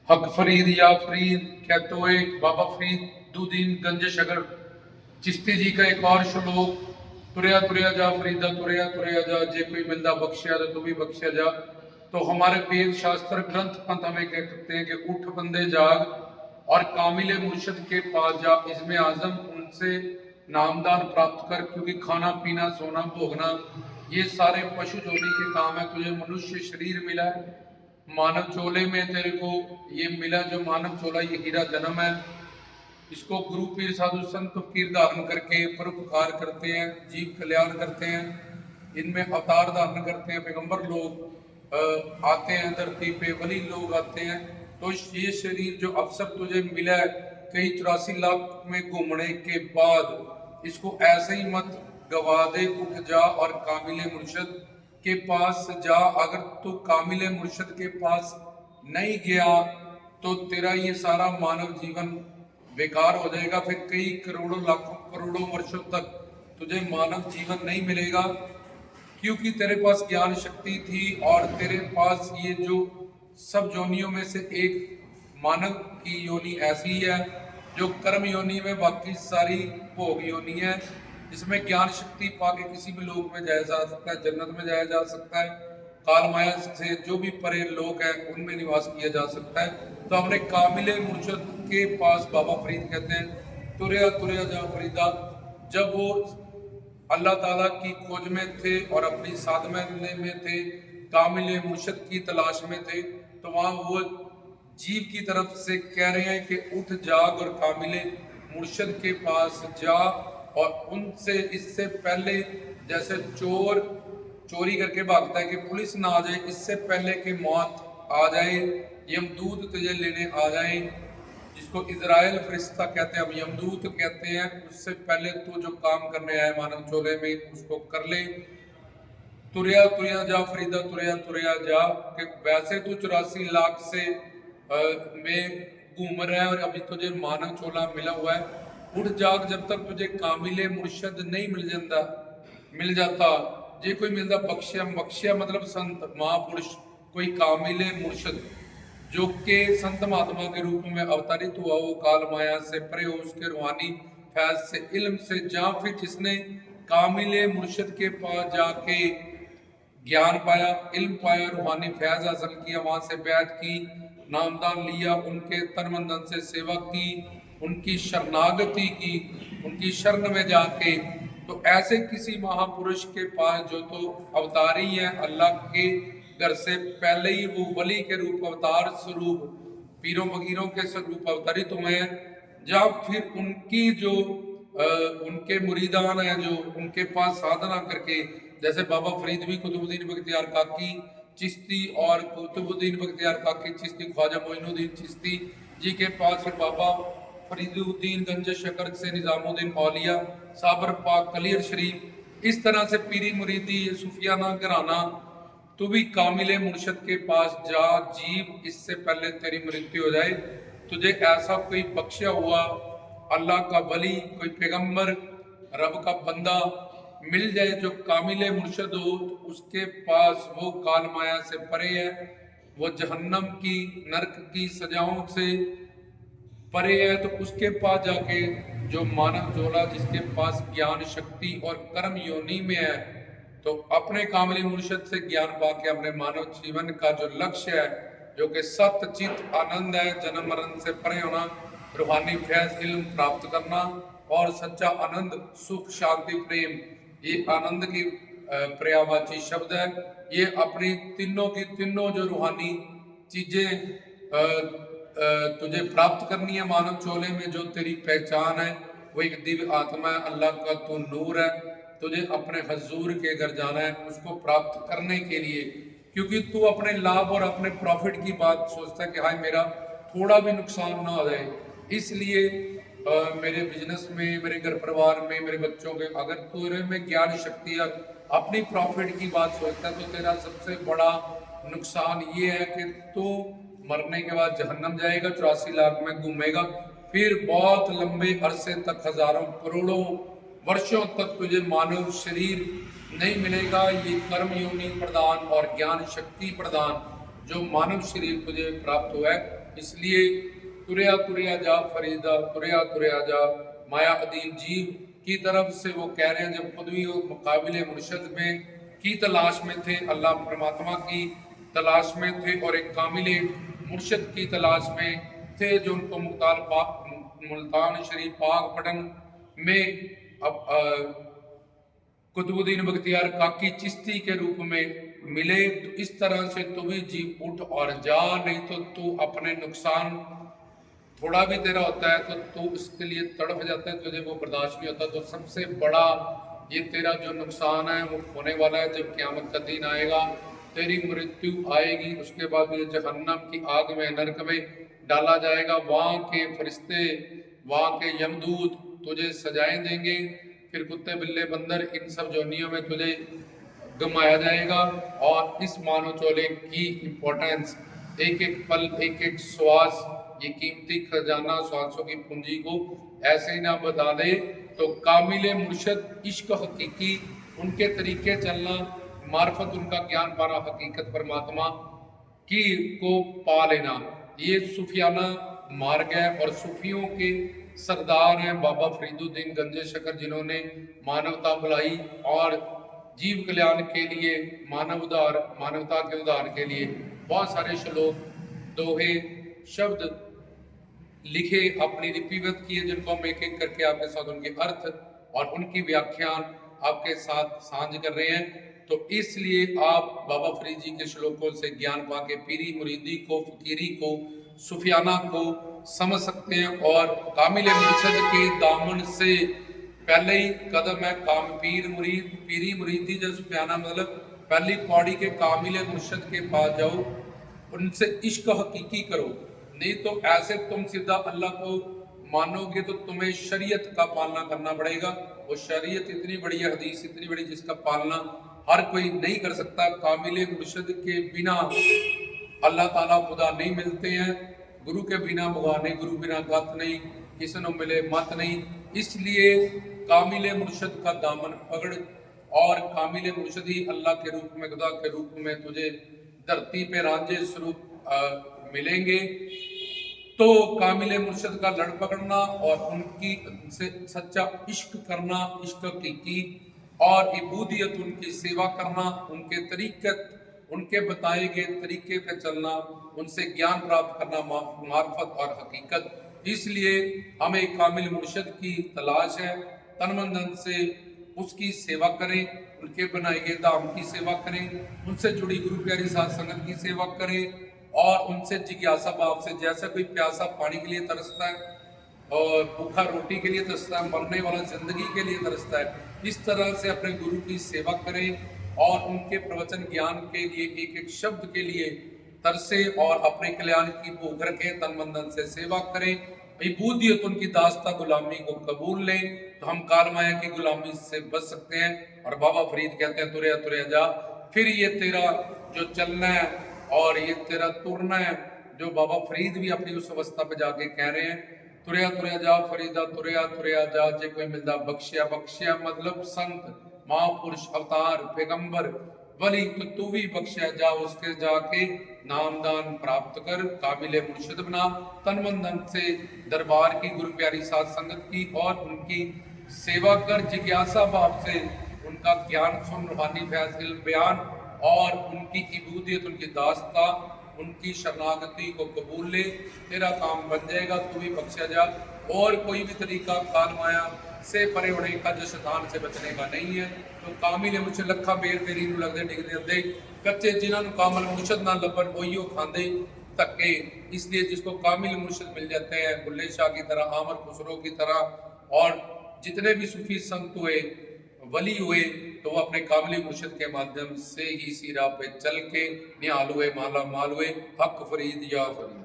हक फरीद या फरीद कहते एक बाबा फरीद दुदीन गंज शगर चिश्ती जी का एक और श्लोक, तुरया तुरया जा फरीदा तुरया तुरया जा, जे कोई मिलदा बख्शिया तो तू भी बख्शिया जा। तो हमारे वेद शास्त्र ग्रंथ पंथ हमें कहते हैं कि उठ बंदे जाग और कामिल मुर्शद के पास जा, इज़्म आजम उनसे नामदान प्राप्त कर, क्योंकि खाना पीना सोना भोगना ये सारे पशु जोनी के काम है। तुझे मनुष्य शरीर मिला है, मानव चोले में तेरे को ये मिला, जो मानव चोला ये हीरा जन्म है। इसको गुरु पीर साधु संत फकीर धारण करके परोपकार करते हैं, जीव कल्याण करते हैं, इनमें अवतार धारण करते हैं, पैगंबर लोग आते हैं धरती पे, वली लोग आते हैं। तो ये शरीर जो अवसर तुझे मिला है कई 84 लाख में घूमने के बाद, इसको ऐसे ही मत गवा दे। उठ जा और कामिल मुर्शद के पास जा। अगर तू कामिल मुर्शद के पास नहीं गया तो तेरा ये सारा मानव जीवन बेकार हो जाएगा। फिर कई करोड़ों लाखों करोड़ों वर्षों तक तुझे मानव जीवन नहीं मिलेगा, क्योंकि तेरे पास ज्ञान शक्ति थी और तेरे पास ये जो सब योनियों में से एक मानव की योनि ऐसी है जो कर्म योनि में, बाकी सारी भोग योनि है, जिसमें ज्ञान शक्ति पाके किसी भी लोक में जाया जा सकता है, जन्नत में जाया जा सकता है, काल माया से जो भी परे लोक है उनमें निवास किया जा सकता है। तो हमने कामिल मुर्शद के पास, बाबा फरीद कहते हैं तुरया तुरया जा फरीदा, जब वो अल्लाह ताला की खोज में थे और अपनी साधना में थे, कामिल मुर्शद की तलाश में थे, तो वहाँ वो जीव की तरफ से कह रहे हैं कि उठ जाग और कामिल मुर्शद के पास जा। और उनसे इससे पहले, जैसे चोर चोरी करके भागता है कि पुलिस ना आ जाए, इससे पहले कि मौत आ जाए, यमदूत तुझे लेने आ जाए, जिसको इजराइल फरिश्ता कहते हैं, अब यमदूत कहते हैं, उससे पहले तू जो काम करने आया मानव चोले में उसको कर ले। तुरया तुरया जा फरीदा तुरया तुरया जा, कि वैसे तू 84 लाख से में घूम रहा है और अभी तुझे मानव चोला मिला हुआ है। उठ जाग जब तक तुझे कामिल मुर्शद नहीं मिल जाता। जे कोई मिलता बख्शिया, बख्शिया मतलब संत महापुरुष, कोई कामिल मुर्शद जो के संत महात्मा के रूप में अवतरित हुआ हो, काल माया से परे हो, उसके रूहानी फैज से, इल्म से, जा फिर जिसने कामिल मुर्शद के पास जाके ज्ञान पाया, इल्म पाया, रूहानी फैज हासिल किया, वहां से बैत की, नामदान लिया, उनके तन मन धन से सेवा की, उनकी शरणागति की, उनकी शरण में जाके, तो ऐसे किसी महापुरुष के पास जो तो अवतारी है, अल्लाह के घर से पहले ही वो वली के रूप, अवतार स्वरूप, पीरों फकीरों के स्वरूप अवतरित हुए हैं, जब फिर उनकी जो उनके मुरीदान हैं, जो उनके पास साधना करके, जैसे बाबा फरीद भी कुतुबुद्दीन बख्तियार काकी चिश्ती और कुतुबुद्दीन बख्तियार काकी चिश्ती, ख्वाजा मोइनुद्दीन चिश्ती जी के पास फिर बाबा फरीदुद्दीन गंज शकर से निजामुद्दीन औलिया, साबर पाक कलियर शरीफ, इस तरह से पीरी मुरीदी सूफियाना घराना। तू भी कामिल मुर्शद के पास जा जीव, इससे पहले तेरी मृत्यु हो जाए। तुझे ऐसा कोई बख्शिया हुआ अल्लाह का वली, कोई पैगंबर, रब का बंदा मिल जाए जो कामिल मुर्शद हो, तो उसके पास वो काल माया से परे है, वो जहन्नम की नरक की सजाओं से परे है। तो उसके पास जाके जो मानव जोला, जिसके पास ज्ञान शक्ति और कर्म योनि में है, तो अपने कामिल मुर्शद से ज्ञान पाके अपने मानव जीवन का जो लक्ष्य है, जो कि सत्य चित आनंद है, जन्म मरण से परे होना, रूहानी फैज इल्म प्राप्त करना और सच्चा आनंद, सुख, शांति, प्रेम, ये आनंद की पर्यायवाची शब्द है। ये अपनी तीनों की तीनों जो रूहानी चीजें तुझे प्राप्त करनी है मानव चोले में, जो तेरी पहचान है वो एक दिव्य आत्मा है, अल्लाह का तू नूर है, तुझे अपने हजूर के घर जाना है उसको प्राप्त करने के लिए। क्योंकि तू अपने लाभ और अपने प्रॉफिट की बात सोचता है कि हाय मेरा थोड़ा भी नुकसान ना हो जाए, इसलिए मेरे बिजनेस में, मेरे घर परिवार में, मेरे बच्चों के, अगर तेरे में ज्ञान शक्ति है, अपनी प्रॉफिट की बात सोचता है, तो तेरा सबसे बड़ा नुकसान ये है कि तू मरने के बाद जहन्नम जाएगा, 84 लाख में घूमेगा, फिर बहुत लंबे अरसे तक, हजारों करोड़ों वर्षों तक तुझे मानव शरीर नहीं मिलेगा। ये कर्म योनि प्रदान और ज्ञान शक्ति प्रदान जो मानव शरीर तुझे प्राप्त हुआ है, اس لیے تریا تریا جا فریدا تریا تریا جا مایا ادین جیو کی طرف سے وہ کہہ رہے ہیں جب خود بھی وہ مقابل مرشد میں کی تلاش میں تھے، اللہ پرماتما کی تلاش میں تھے اور ایک کامل مرشد کی تلاش میں تھے جو ان کو ملتان شریف پاک پٹن میں قطب الدین بختیار کاکی چشتی کے روپ میں ملے۔ تو اس طرح سے تو بھی جی اٹھ اور جا، نہیں تو اپنے نقصان تھوڑا بھی تیرا ہوتا ہے تو اس کے لیے تڑپ جاتا ہے، تجھے وہ برداشت نہیں ہوتا۔ تو سب سے بڑا یہ تیرا جو نقصان ہے وہ ہونے والا ہے جب قیامت کا دن آئے گا، تیری مرتیو آئے گی، اس کے بعد یہ جہنم کی آگ میں نرک میں ڈالا جائے گا، وہاں کے فرشتے وہاں کے یمدود تجھے سجائیں دیں گے، پھر کتے بلے بندر ان سب جونیوں میں تجھے گمایا جائے گا۔ اور اس مانو چولے کی امپورٹنس، ایک ایک پل ایک ایک سواس، یہ قیمتی خزانہ سوانسوں کی پونجی کو ایسے ہی نہ بتا دے۔ تو کامل مرشد عشق حقیقی، ان کے طریقے چلنا، معرفت ان کا گیان پانا، حقیقت پرماتما کی کو پا لینا، یہ صوفیانہ مارگ ہے۔ اور صوفیوں کے سردار ہیں بابا فرید الدین گنج شکر، جنہوں نے مانوتا بھلائی اور جیو کلیان کے لیے مانوتا کے ادھار کے لیے بہت سارے شلوک، دوہے، شبد لکھے، اپنی لپیبت کیے، جن کو ہم ایک ایک کر کے آپ کے ساتھ ان کے ارتھ اور ان کی ویاکھیان آپ کے ساتھ سانجھ کر رہے ہیں۔ تو اس لیے آپ بابا فرید جی کے شلوکوں سے گیان پا کے پیری مریدی کو، فقیری کو، صوفیانہ کو سمجھ سکتے ہیں، اور کامل مرشد کے دامن سے پہلے ہی قدم ہے پیر مرید، پیری مریدی جو صوفیانہ مطلب پہلی پوڑی کے کامل مرشد کے پاس جاؤ، ان سے عشق حقیقی کرو، نہیں تو ایسے تم سیدھا اللہ کو مانو گے تو تمہیں شریعت کا پالنا کرنا پڑے گا۔ وہ شریعت اتنی بڑی ہے، حدیث اتنی بڑی، جس کا پالنا ہر کوئی نہیں کر سکتا۔ کامل مرشد کے بنا اللہ تعالیٰ خدا نہیں ملتے ہیں، گرو کے بنا بھگوانے، گرو بنا گت نہیں، کسی نے ملے مت نہیں۔ اس لیے کامل مرشد کا دامن پکڑ، اور کامل مرشد ہی اللہ کے روپ میں، خدا کے روپ میں تجھے دھرتی پہ رانجھے سروپ ملیں گے۔ تو کامل مرشد کا لڑ پکڑنا اور ان کی سے سچا عشق کرنا، عشق حقیقی اور عبودیت، ان کی سیوا کرنا، ان کے طریقت، ان کے بتائے گئے طریقے پہ چلنا، ان سے گیان پراپت کرنا، معرفت اور حقیقت۔ اس لیے ہمیں کامل مرشد کی تلاش ہے، تن من دھن سے اس کی سیوا کریں، ان کے بنائے گئے دھام کی سیوا کریں، ان سے جڑی گرو پیاری ساتھ سنگت کی سیوا کریں، اور ان سے جگیاسا بھاو سے، جیسا کوئی پیاسا پانی کے لیے ترستا ہے اور بھوکا روٹی کے لیے ترستا ہے، مرنے والا زندگی کے لیے ترستا ہے، اس طرح سے اپنے گرو کی سیوا کریں اور ان کے پروچن گیان کے لیے ایک ایک شبد کے لیے ترسے، اور اپنے کلیان کی بھوک رکھیں، تن من دھن سے سیوا کریں، عبودیت ان کی داستہ غلامی کو قبول لیں، تو ہم کال مایا کی غلامی سے بچ سکتے ہیں۔ اور بابا فرید کہتے ہیں تریا تریا جا، پھر یہ تیرا جو چلنا ہے اور یہ تیرا ترنا ہے، جو بابا فرید بھی اپنی اس اوستھا پہ جا کے کہہ رہے ہیں، تریا تریا جا فریدا تریا تریا جا، جے کوئی ملدا بخشیا بخشیا، مطلب سنت، مہا پرش، اوتار، پیغمبر، ولی تو بھی بخشیا جا، اس کے جا کے نامدان پراپت کر، قابل مرشد بنا، تن من دھن سے دربار کی، گرو پیاری ساتھ سنگت کی اور ان کی سیوا کر، جگیاسا بھاو سے ان کا گیان سن، روحانی فیض علم بیان اور ان کی عبودیت، ان کی داستہ، ان کی شرناگتی کو قبول لے، تیرا کام بن جائے گا، تو بھی بخشیا جا۔ اور کوئی بھی طریقہ کال مایا سے پرے ہونے کا، جو شیطان سے بچنے کا نہیں ہے۔ تو کامل مرشد لکھا بیر تیری نو لگدے ڈگ دے ادے، کچے جنہاں نو کامل مرشد نہ لبن وہیو کھاندے تکے۔ اس لیے جس کو کامل مرشد مل جاتے ہیں، بلے شاہ کی طرح، عامر خسرو کی طرح، اور جتنے بھی صوفی سنت ہوئے، ولی ہوئے، تو وہ اپنے کامل مرشد کے مادھیم سے ہی سیرا پہ چل کے نہال ہوئے، مالا مال ہوئے۔ حق فرید یا فرید۔